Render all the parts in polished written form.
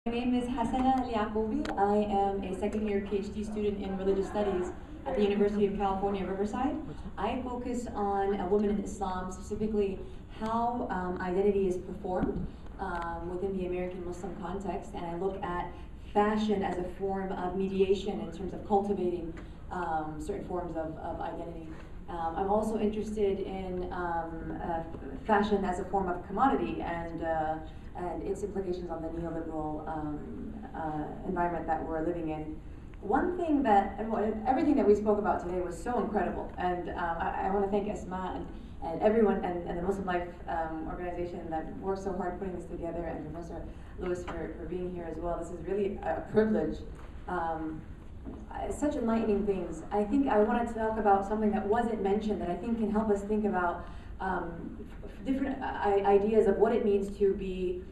My name is Hassana Liakobi. I am a second-year PhD student in religious studies at the University of California, Riverside. I focus on women in Islam, specifically how identity is performed within the American Muslim context, and I look at fashion as a form of mediation in terms of cultivating certain forms of identity. I'm also interested in fashion as a form of commodity and its implications on the neoliberal environment that we're living in. One thing that, everything that we spoke about today was so incredible, and I want to thank Asma and everyone and the Muslim Life organization that worked so hard putting this together, and Professor Lewis for being here as well. This is really a privilege. Such enlightening things. I think I wanted to talk about something that wasn't mentioned that I think can help us think about different ideas of what it means to be,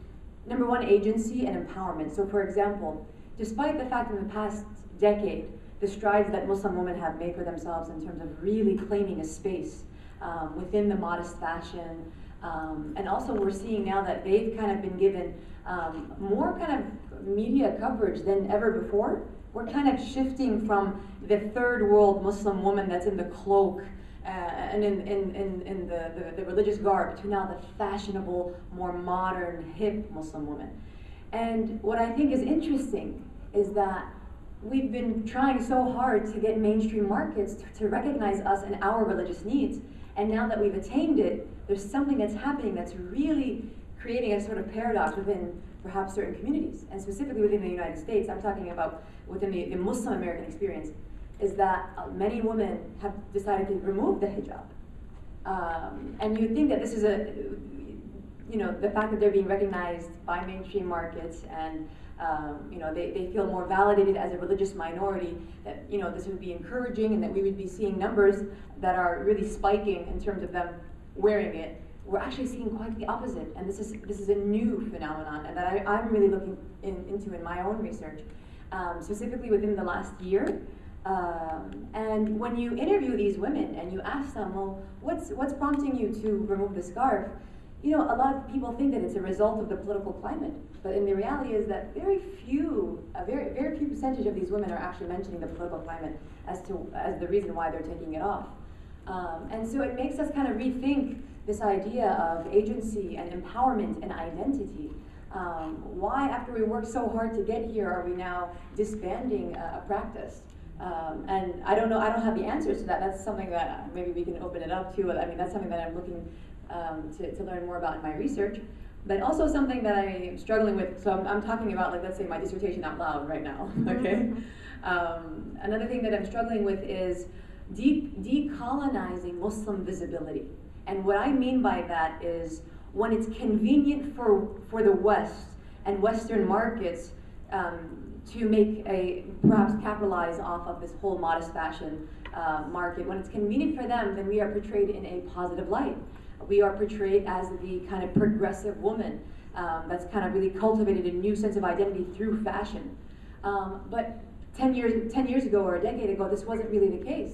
number one, agency and empowerment. So for example, despite the fact in the past decade, the strides that Muslim women have made for themselves in terms of really claiming a space within the modest fashion, and also we're seeing now that they've kind of been given more kind of media coverage than ever before. We're kind of shifting from the third world Muslim woman that's in the cloak and in the religious garb to now the fashionable, more modern, hip Muslim woman. And what I think is interesting is that we've been trying so hard to get mainstream markets to recognize us and our religious needs. And now that we've attained it, there's something that's happening that's really creating a sort of paradox within perhaps certain communities, and specifically within the United States. I'm talking about within the Muslim American experience, is that many women have decided to remove the hijab. And you think that this is the fact that they're being recognized by mainstream markets and they feel more validated as a religious minority, that this would be encouraging and that we would be seeing numbers that are really spiking in terms of them wearing it. We're actually seeing quite the opposite, and this is a new phenomenon, and that I'm really looking into in my own research, specifically within the last year. And when you interview these women and you ask them, well, what's prompting you to remove the scarf? A lot of people think that it's a result of the political climate, but in the reality is that a very few percentage of these women are actually mentioning the political climate as the reason why they're taking it off. And so it makes us kind of rethink this idea of agency and empowerment and identity. Why, after we worked so hard to get here, are we now disbanding a practice? And I don't know, I don't have the answers to that. That's something that maybe we can open it up to. I mean, that's something that I'm looking to learn more about in my research. But also something that I'm struggling with, so I'm talking about, like, let's say my dissertation out loud right now, okay? Another thing that I'm struggling with is decolonizing Muslim visibility. And what I mean by that is when it's convenient for the West and Western markets to perhaps capitalize off of this whole modest fashion market, when it's convenient for them, then we are portrayed in a positive light. We are portrayed as the kind of progressive woman that's kind of really cultivated a new sense of identity through fashion. But 10 years ago or a decade ago, this wasn't really the case.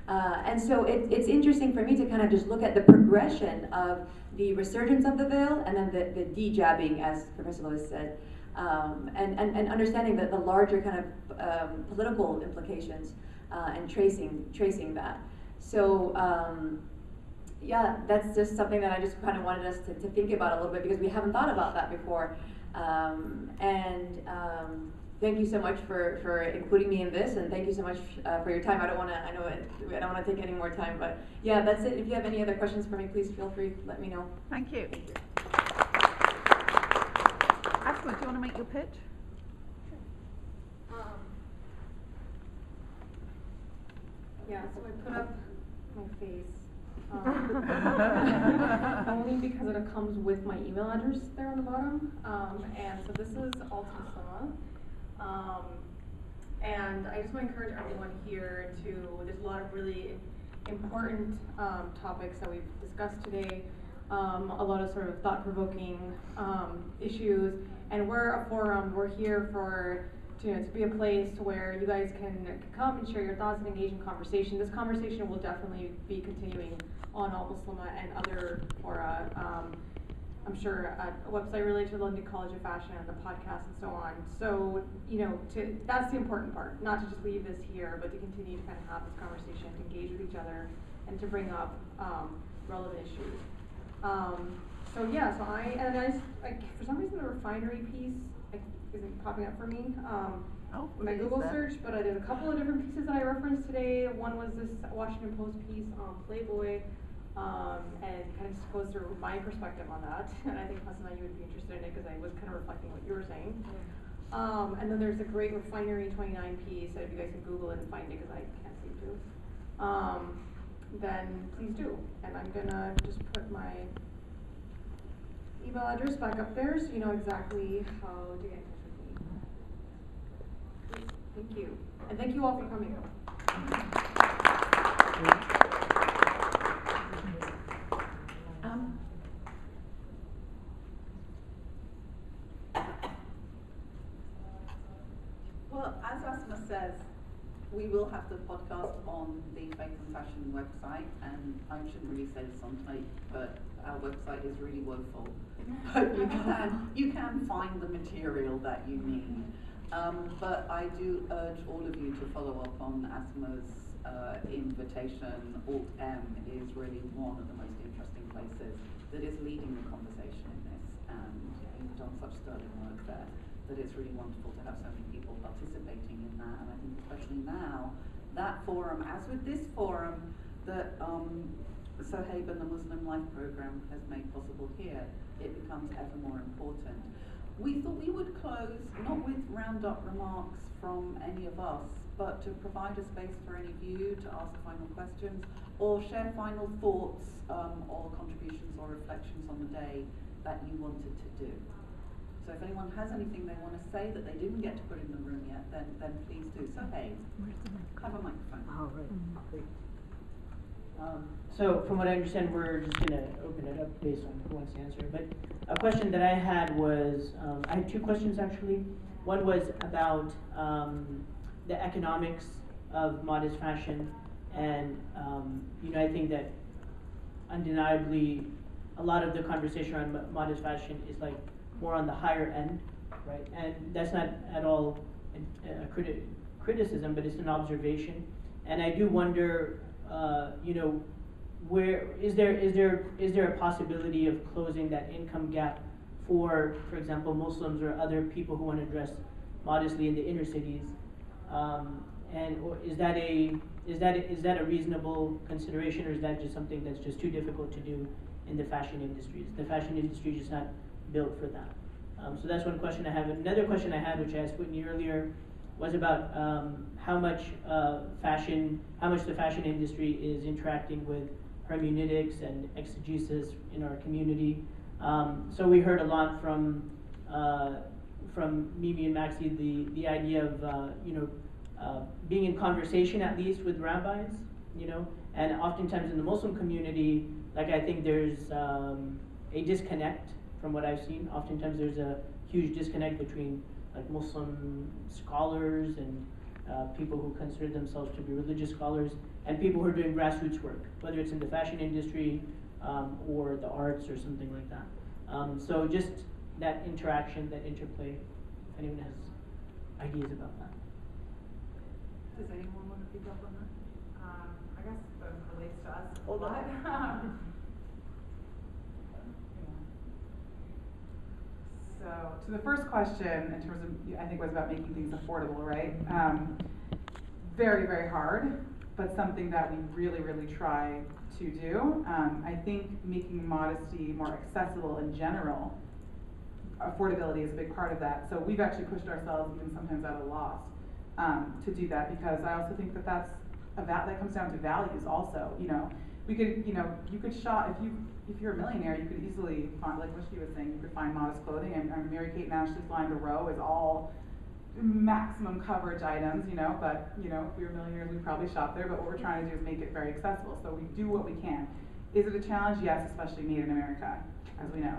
And so it's interesting for me to kind of just look at the progression of the resurgence of the veil and then the de-jabbing, as Professor Lewis said, and understanding that the larger kind of political implications and tracing that. So yeah, that's just something that I just kind of wanted us to think about a little bit, because we haven't thought about that before. Thank you so much for including me in this, and thank you so much for your time. I don't want to take any more time, but yeah, that's it. If you have any other questions for me, please feel free to let me know. Thank you. Asma, do you want to make your pitch? Yeah, so I put up my face. Only because it comes with my email address there on the bottom. And so this is altMuslimah. And I just want to encourage everyone here there's a lot of really important topics that we've discussed today, a lot of sort of thought-provoking issues, and we're a forum. We're here to be a place to where you guys can come and share your thoughts and engage in conversation. This conversation will definitely be continuing on altMuslimah and other fora. I'm sure a website related to the London College of Fashion and the podcast and so on. So, that's the important part, not to just leave this here, but to continue to kind of have this conversation, to engage with each other, and to bring up relevant issues. For some reason the refinery piece isn't popping up for me. My Google search, but I did a couple of different pieces that I referenced today. One was this Washington Post piece on Playboy, and kind of just goes through my perspective on that. And I think Asma, you would be interested in it because I was kind of reflecting what you were saying. And then there's a great Refinery 29 piece that if you guys can Google it and find it because I can't seem to, then please do. And I'm gonna just put my email address back up there so you know exactly how to get in touch with me. Thank you. And thank you all for coming. Well, as Asma says, we will have the podcast on the Faith and Fashion website, and I shouldn't really say this on tape, but our website is really woeful. But you can find the material that you need. But I do urge all of you to follow up on Asma's invitation. altM is really one of the most interesting places that is leading the conversation in this, and you've done such sterling work there that it's really wonderful to have so many people participating in that. And I think especially now, that forum, as with this forum that Sohaib and the Muslim Life Program has made possible here, it becomes ever more important. We thought we would close not with round-up remarks from any of us, but to provide a space for any of you to ask final questions or share final thoughts or contributions or reflections on the day that you wanted to do. So if anyone has anything they want to say that they didn't get to put in the room yet, then please do. So hey, have a microphone. All right. Great. So from what I understand, we're just going to open it up based on who wants to answer. But a question that I had was, I had two questions actually. One was about the economics of modest fashion, and I think that undeniably a lot of the conversation around modest fashion is like more on the higher end, right? And that's not at all a criticism, but it's an observation. And I do wonder, where is there a possibility of closing that income gap for example, Muslims or other people who want to dress modestly in the inner cities? Or is that a reasonable consideration, or is that just something that's just too difficult to do in the fashion industry? The fashion industry is just not built for that. So that's one question I have. Another question I had, which I asked Whitney earlier, was about how much the fashion industry is interacting with hermeneutics and exegesis in our community. So we heard a lot from Mimi and Maxi the idea of being in conversation at least with rabbis, and oftentimes in the Muslim community, like I think there's a disconnect from what I've seen. Oftentimes there's a huge disconnect between like Muslim scholars and people who consider themselves to be religious scholars and people who are doing grassroots work, whether it's in the fashion industry or the arts or something like that. So just that interaction, that interplay, if anyone has ideas about that. Does anyone want to pick up on that? I guess it relates to us a Hold lot. on. So, to the first question, in terms of, I think was about making things affordable, right? Very, very hard, but something that we really, really try to do. I think making modesty more accessible in general, affordability is a big part of that. So we've actually pushed ourselves even sometimes at a loss to do that, because I also think that that comes down to values also. We could, you could shop, if you're a millionaire, you could easily find, like Mushky was saying, you could find modest clothing, and Mary-Kate and Ashley's line to row is all maximum coverage items, but, if we were millionaires, we'd probably shop there, but what we're trying to do is make it very accessible, so we do what we can. Is it a challenge? Yes, especially made in America, as we know.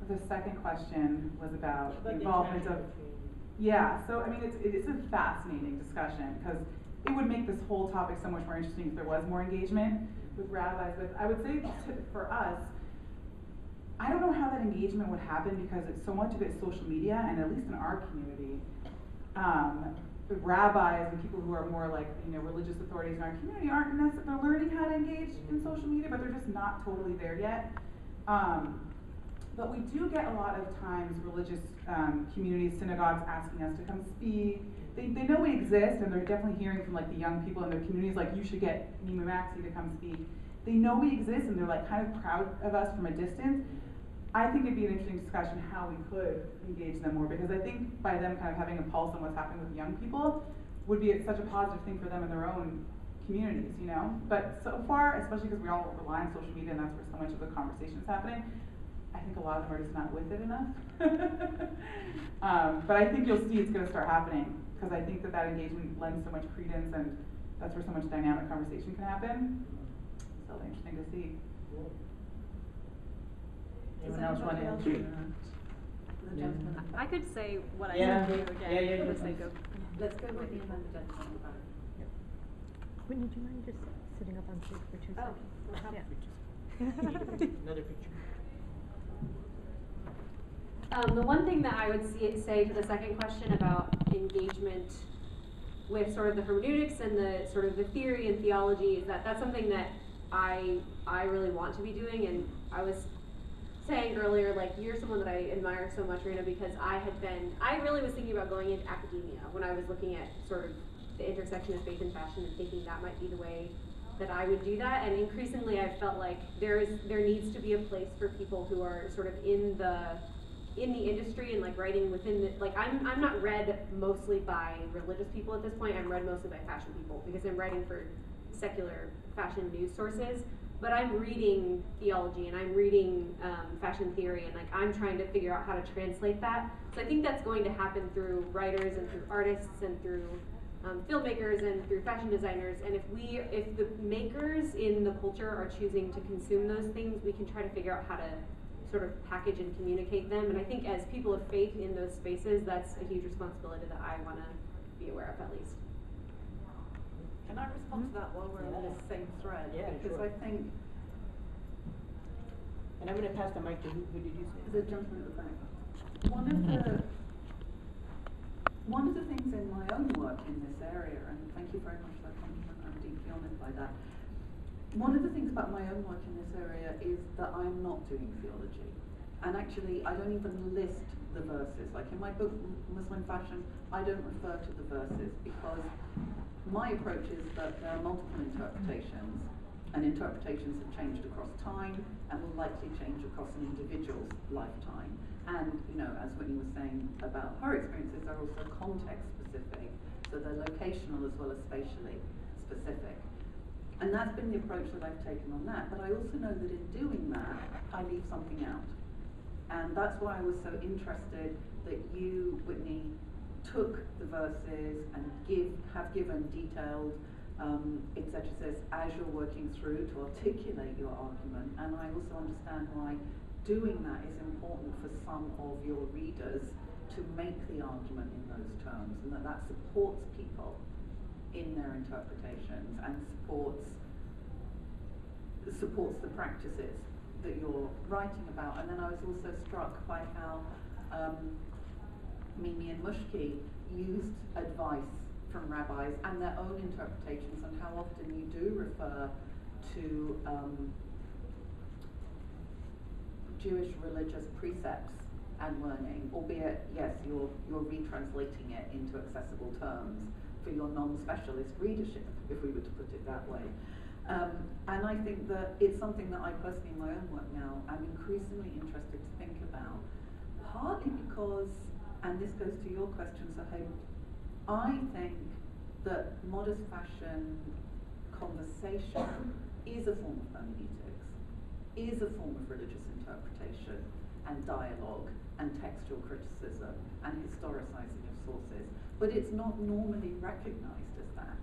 The second question was about the involvement of, yeah, so I mean, it's a fascinating discussion, because it would make this whole topic so much more interesting if there was more engagement with rabbis. But I would say for us, I don't know how that engagement would happen because it's so much of it is social media, and at least in our community, the rabbis and people who are more like, religious authorities in our community aren't necessarily, they're learning how to engage in social media, but they're just not totally there yet. But we do get a lot of times religious communities, synagogues asking us to come speak. They know we exist, and they're definitely hearing from like the young people in their communities, like, you should get Nima Maxi to come speak. They know we exist, and they're like kind of proud of us from a distance. I think it'd be an interesting discussion how we could engage them more, because I think by them kind of having a pulse on what's happening with young people would be such a positive thing for them in their own communities, But so far, especially because we all rely on social media and that's where so much of the conversation is happening, I think a lot of them are just not with it enough. But I think you'll see it's going to start happening, because I think that engagement lends so much credence, and that's where so much dynamic conversation can happen. So interesting to see. Anyone else want to answer? The gentleman. I could say what I Yeah. do again Yeah, for the sake of. Let's go with the gentleman. Whitney, do you mind just sitting up on stage for 2 seconds? Another picture. The one thing that I would say to the second question about engagement with sort of the hermeneutics and the sort of the theory and theology is that that's something that I really want to be doing. And I was saying earlier, like, you're someone that I admire so much, Reina, because I really was thinking about going into academia when I was looking at sort of the intersection of faith and fashion and thinking that might be the way that I would do that. And increasingly I felt like there needs to be a place for people who are sort of in the industry and like writing within the, like, I'm not read mostly by religious people at this point. I'm read mostly by fashion people because I'm writing for secular fashion news sources. But I'm reading theology and I'm reading fashion theory, and like I'm trying to figure out how to translate that. So I think that's going to happen through writers and through artists and through filmmakers and through fashion designers. And if the makers in the culture are choosing to consume those things, we can try to figure out how to sort of package and communicate them. And I think as people of faith in those spaces, that's a huge responsibility that I want to be aware of, at least. Can I respond to that while we're on this same thread? Yeah, because sure. I think And I'm going to pass the mic to who did you say? the gentleman at the back. One of the things in my own work in this area, and thank you very much for that compliment, I'm deeply honoured by that. One of the things about my own work in this area is that I'm not doing theology. And actually, I don't even list the verses. Like in my book, Muslim Fashion, I don't refer to the verses because my approach is that there are multiple interpretations, and interpretations have changed across time and will likely change across an individual's lifetime. And, as Whitney was saying about her experiences, they're also context specific, so they're locational as well as spatially specific. And that's been the approach that I've taken on that. But I also know that in doing that, I leave something out. And that's why I was so interested that you, Whitney, took the verses and have given detailed exegesis as you're working through to articulate your argument. And I also understand why doing that is important for some of your readers to make the argument in those terms, and that supports people in their interpretations and supports the practices that you're writing about. And then I was also struck by how Mimi and Mushky used advice from rabbis and their own interpretations, and how often you do refer to Jewish religious precepts and learning, albeit, yes, you're retranslating it into accessible terms for your non-specialist readership, if we were to put it that way. And I think that it's something that I personally, in my own work now, I'm increasingly interested to think about, partly because, and this goes to your question, Sahib, I think that modest fashion conversation is a form of hermeneutics, is a form of religious interpretation and dialogue and textual criticism and historicising of sources, but it's not normally recognised as that.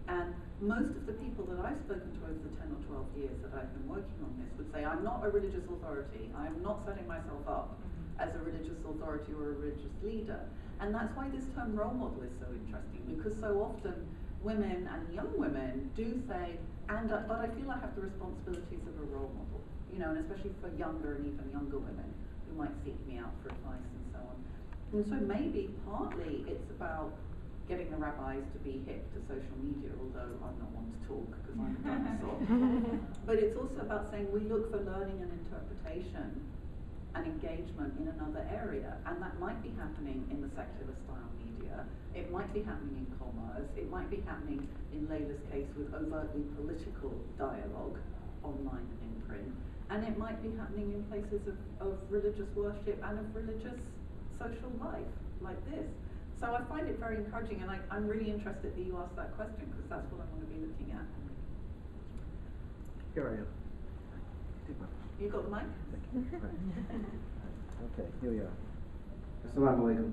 And most of the people that I've spoken to over the 10 or 12 years that I've been working on this would say, I'm not a religious authority, I'm not setting myself up as a religious authority or a religious leader. And that's why this term role model is so interesting, because so often women and young women do say, but I feel I have the responsibilities of a role model. you know, and especially for younger and even younger women who might seek me out for advice and so on. And so maybe partly it's about getting the rabbis to be hip to social media, although I'm not one to talk because I'm a dinosaur. But it's also about saying we look for learning and interpretation and engagement in another area, and that might be happening in the secular style media, it might be happening in commerce, it might be happening in Laila's case with overtly political dialogue online and in print, and it might be happening in places of religious worship and of religious social life like this. So I find it very encouraging, and I'm really interested that you asked that question because that's what I want to be looking at. Here I am. You got the mic? Okay, here we are. Assalamu alaikum.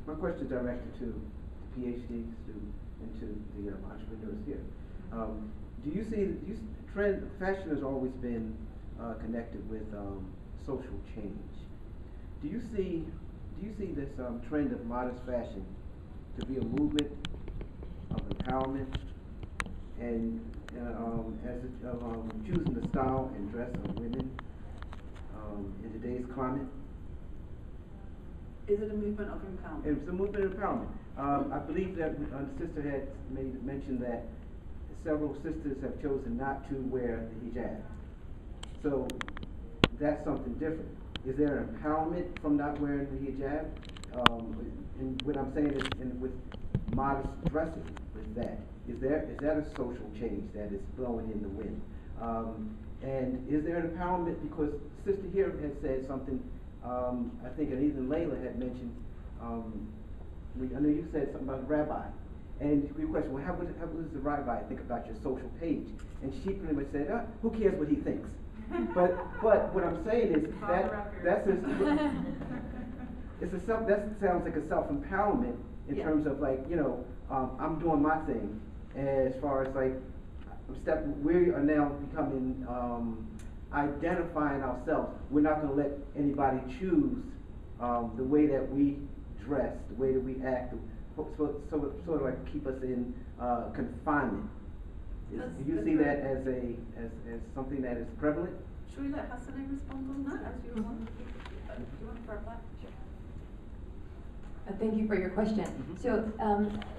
My question is directed to the PhD student and to the entrepreneurs here. Do you see trend? Fashion has always been connected with social change. Do you see this trend of modest fashion to be a movement of empowerment and choosing the style and dress of women in today's climate? Is it a movement of empowerment? It's a movement of empowerment. I believe that the sister had mentioned that several sisters have chosen not to wear the hijab. So that's something different. Is there an empowerment from not wearing the hijab? And what I'm saying is, with modest dressing, is that a social change that is blowing in the wind? And is there an empowerment, because Sister here has said something, I think, and even Laila had mentioned, I know you said something about the rabbi. And your question, well, how does the rabbi think about your social page? And she pretty much said, who cares what he thinks? But what I'm saying is that sounds like a self-empowerment in terms of, like, you know, I'm doing my thing as far as, like, we are now becoming identifying ourselves. We're not going to let anybody choose the way that we dress, the way that we act, so sort of like keep us in confinement. Do you see that as something that is prevalent? Should we let Hassaneh respond on that as you want? Do you want to grab that? Sure. Thank you for your question. So,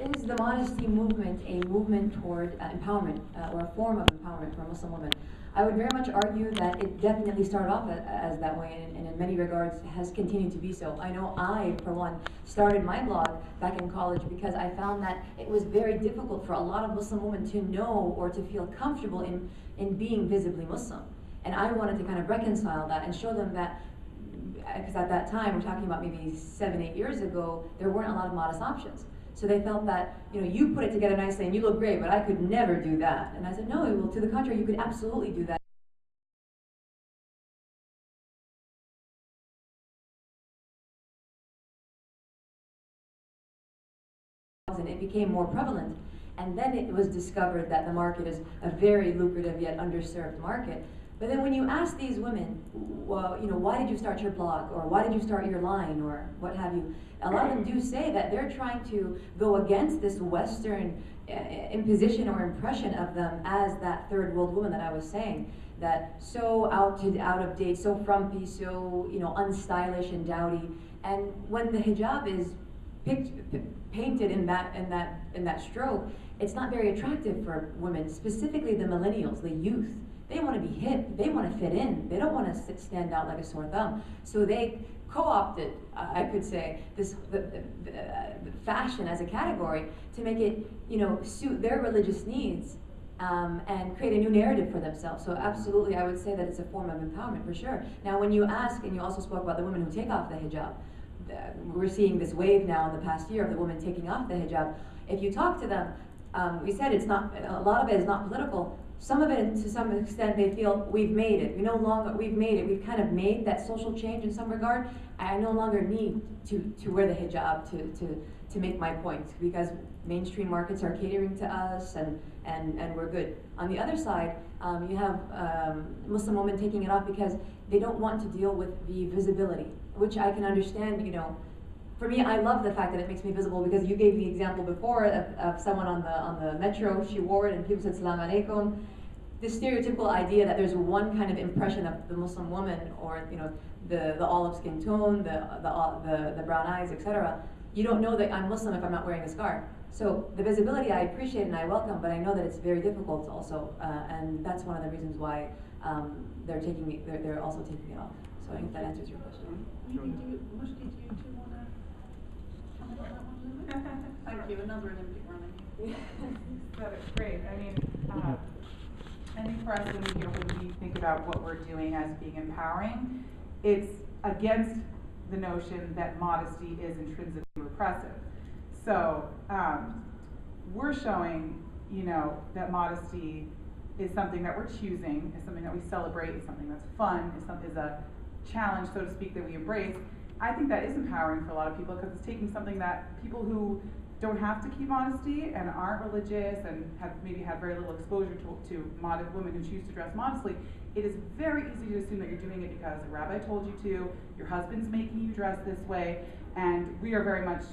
is the modesty movement a movement toward empowerment or a form of empowerment for a Muslim woman? I would very much argue that it definitely started off as that way, and in many regards has continued to be so. I know I, for one, started my blog back in college because I found that it was very difficult for a lot of Muslim women to know or to feel comfortable in being visibly Muslim. And I wanted to kind of reconcile that and show them that, because at that time, we're talking about maybe 7-8 years ago, there weren't a lot of modest options. So they felt that, you know, you put it together nicely and you look great, but I could never do that. And I said, no, well, to the contrary, you could absolutely do that. And it became more prevalent. And then it was discovered that the market is a very lucrative yet underserved market. But then when you ask these women, well, you know, why did you start your blog, or why did you start your line, or what have you, a lot of them do say that they're trying to go against this Western imposition or impression of them as that third world woman that I was saying, that so out of date, so frumpy, so, you know, unstylish and dowdy. And when the hijab is painted in that stroke, it's not very attractive for women, specifically the millennials, the youth. They want to be hip, they want to fit in, they don't want to stand out like a sore thumb. So they co-opted, I could say, this fashion as a category to make it, you know, suit their religious needs and create a new narrative for themselves. So absolutely, I would say that it's a form of empowerment for sure. Now, when you ask, and you also spoke about the women who take off the hijab, we're seeing this wave now in the past year of the women taking off the hijab. If you talk to them, we said it's not, a lot of it is not political. Some of it, to some extent, they feel we've made it. We've made it. We've kind of made that social change in some regard. I no longer need to wear the hijab to make my point, because mainstream markets are catering to us and we're good. On the other side, you have Muslim women taking it off because they don't want to deal with the visibility, which I can understand, you know. For me, I love the fact that it makes me visible, because you gave the example before of someone on the metro, she wore it and people said Salam Alaikum. this stereotypical idea that there's one kind of impression of the Muslim woman, or the olive skin tone, the brown eyes, etc. You don't know that I'm Muslim if I'm not wearing a scarf. So the visibility I appreciate and I welcome, but I know that it's very difficult also, and that's one of the reasons why they're also taking it off. So I think that answers your question. Mushky, do you two want to comment on that one a little bit? Thank you. Another Olympic running. That's great. I mean, I think for us, when we think about what we're doing as being empowering, it's against the notion that modesty is intrinsically repressive. So we're showing, that modesty is something that we're choosing, is something that we celebrate, is something that's fun, is a challenge, so to speak, that we embrace. I think that is empowering for a lot of people, because it's taking something that people who don't have to keep modesty and aren't religious and have maybe had very little exposure to modest women who choose to dress modestly. It is very easy to assume that you're doing it because a rabbi told you to, your husband's making you dress this way, and we are very much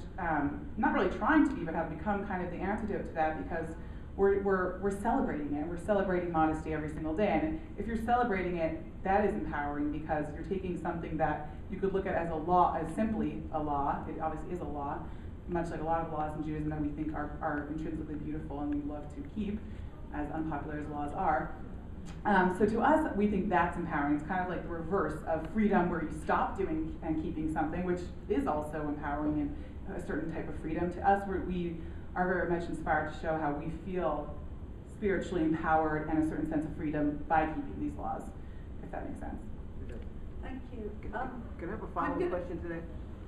not really trying to be, but have become kind of the antidote to that, because we're celebrating it. We're celebrating modesty every single day, and if you're celebrating it, that is empowering, because you're taking something that you could look at as a law, as simply a law. It obviously is a law, much like a lot of laws in Judaism that we think are intrinsically beautiful and we love to keep, as unpopular as laws are. So to us, we think that's empowering. It's kind of like the reverse of freedom, where you stop doing and keeping something, which is also empowering and a certain type of freedom. To us, we are very much inspired to show how we feel spiritually empowered and a certain sense of freedom by keeping these laws, if that makes sense. Thank you. Can I have a follow-up question to that?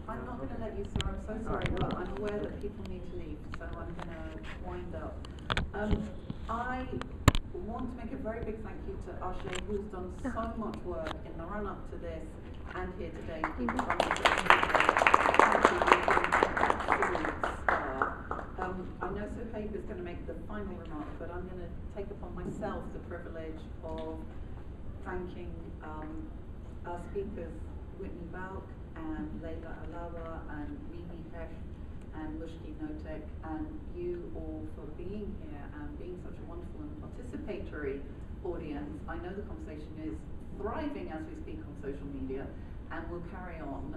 I'm not going to let you, sir. I'm so sorry, but I'm aware that people need to leave, so I'm going to wind up. I want to make a very big thank you to Asha, who's done so much work in the run-up to this and here today. I know Suhaib is going to make the final remark, but I'm going to take upon myself the privilege of thanking our speakers, Whitney Bauck and Laila Alawa and Hecht and Mushky, Notik, and you all for being here and being such a wonderful and participatory audience. I know the conversation is thriving as we speak on social media, and we'll carry on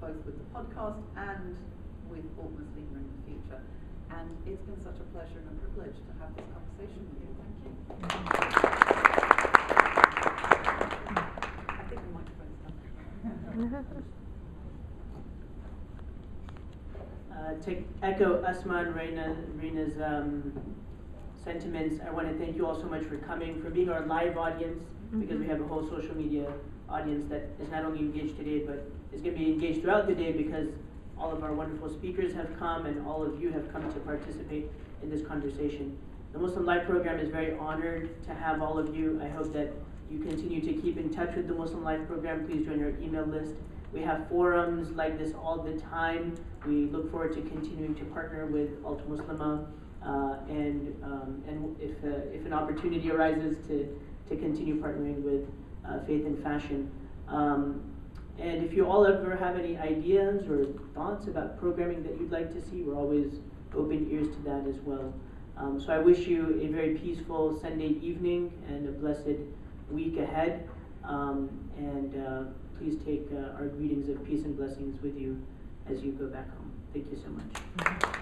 both with the podcast and with altMuslimah in the future. And it's been such a pleasure and a privilege to have this conversation with you. Thank you. I think the microphone's done. To echo Asma and Reina's sentiments, I want to thank you all so much for coming, for being our live audience, because we have a whole social media audience that is not only engaged today, but is going to be engaged throughout the day, because all of our wonderful speakers have come and all of you have come to participate in this conversation. The Muslim Life Program is very honored to have all of you. I hope that you continue to keep in touch with the Muslim Life Program. Please join our email list. We have forums like this all the time. We look forward to continuing to partner with altMuslimah, and if an opportunity arises to continue partnering with Faith and Fashion. And if you all ever have any ideas or thoughts about programming that you'd like to see, we're always open ears to that as well. So I wish you a very peaceful Sunday evening and a blessed week ahead. Please take our greetings of peace and blessings with you as you go back home. Thank you so much.